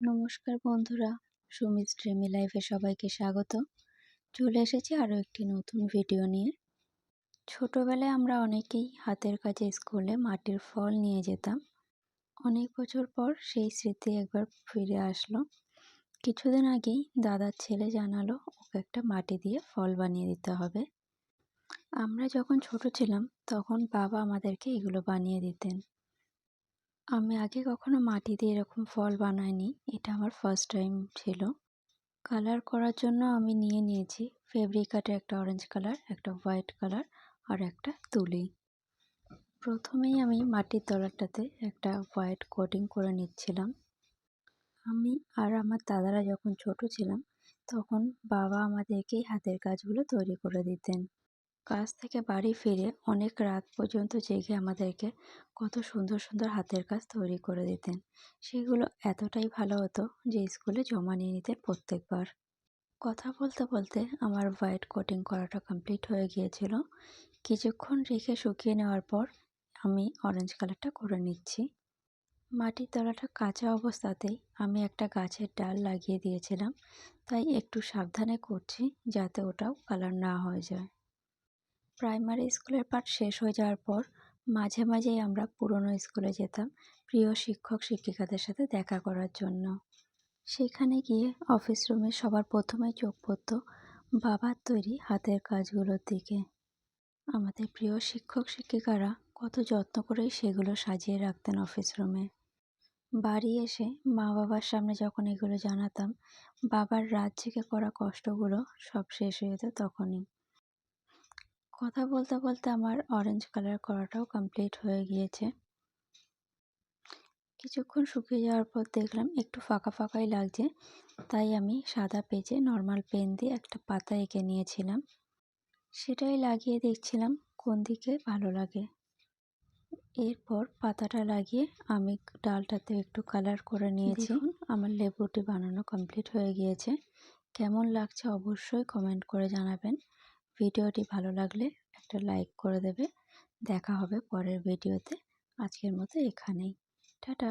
নমস্কার বন্ধুরা, সুমিস ড্রিমি লাইফে সবাইকে স্বাগত। চলে এসেছি আরও একটি নতুন ভিডিও নিয়ে। ছোটবেলায় আমরা অনেকেই হাতের কাজে স্কুলে মাটির ফল নিয়ে যেতাম। অনেক বছর পর সেই স্মৃতি একবার ফিরে আসলো। কিছুদিন আগেই দাদার ছেলে জানালো ওকে একটা মাটি দিয়ে ফল বানিয়ে দিতে হবে। আমরা যখন ছোট ছিলাম তখন বাবা আমাদেরকে এগুলো বানিয়ে দিতেন। আমি আগে কখনো মাটি দিয়ে এরকম ফল বানাইনি, এটা আমার ফার্স্ট টাইম ছিল। কালার করার জন্য আমি নিয়েছি ফেব্রিক আর্টের একটা অরেঞ্জ কালার, একটা হোয়াইট কালার আর একটা তুলি। প্রথমেই আমি মাটির তলাটাতে একটা হোয়াইট কোটিং করে নিচ্ছিলাম। আমি আর আমার দাদারা যখন ছোট ছিলাম তখন বাবা আমাদেরকেই হাতের কাজগুলো তৈরি করে দিতেন। কাজ থেকে বাড়ি ফিরে অনেক রাত পর্যন্ত জেগে আমাদেরকে কত সুন্দর সুন্দর হাতের কাজ তৈরি করে দিতেন। সেগুলো এতটাই ভালো হতো যে স্কুলে জমা নিয়ে নিতেন প্রত্যেকবার। কথা বলতে বলতে আমার হোয়াইট কোটিং করাটা কমপ্লিট হয়ে গিয়েছিল। কিছুক্ষণ রেখে শুকিয়ে নেওয়ার পর আমি অরেঞ্জ কালারটা করে নিচ্ছি। মাটির তলাটা কাঁচা অবস্থাতেই আমি একটা গাছের ডাল লাগিয়ে দিয়েছিলাম, তাই একটু সাবধানে করছি যাতে ওটাও কালার না হয়ে যায়। প্রাইমারি স্কুলের পাঠ শেষ হয়ে যাওয়ার পর মাঝে মাঝেই আমরা পুরনো স্কুলে যেতাম প্রিয় শিক্ষক শিক্ষিকাদের সাথে দেখা করার জন্য। সেখানে গিয়ে অফিস রুমে সবার প্রথমেই চোখ পড়ত বাবার তৈরি হাতের কাজগুলোর দিকে। আমাদের প্রিয় শিক্ষক শিক্ষিকারা কত যত্ন করেই সেগুলো সাজিয়ে রাখতেন অফিস রুমে। বাড়ি এসে মা বাবার সামনে যখন এগুলো জানাতাম, বাবার রাত জেগে করা কষ্টগুলো সব শেষ হয়ে যেত তখনই। কথা বলতে বলতে আমার অরেঞ্জ কালার করাটাও কমপ্লিট হয়ে গিয়েছে। কিছুক্ষণ শুকিয়ে যাওয়ার পর দেখলাম একটু ফাঁকা ফাঁকাই লাগছে, তাই আমি সাদা পেজে নর্মাল পেন দিয়ে একটা পাতা এঁকে নিয়েছিলাম। সেটাই লাগিয়ে দেখছিলাম কোন দিকে ভালো লাগে। এরপর পাতাটা লাগিয়ে আমি ডালটাতে একটু কালার করে নিয়েছি। আমার লেবুটি বানানো কমপ্লিট হয়ে গিয়েছে। কেমন লাগছে অবশ্যই কমেন্ট করে জানাবেন। ভিডিওটি ভালো লাগলে একটা লাইক করে দেবে। দেখা হবে পরের ভিডিওতে। আজকের মতো এখানেই। টাটা।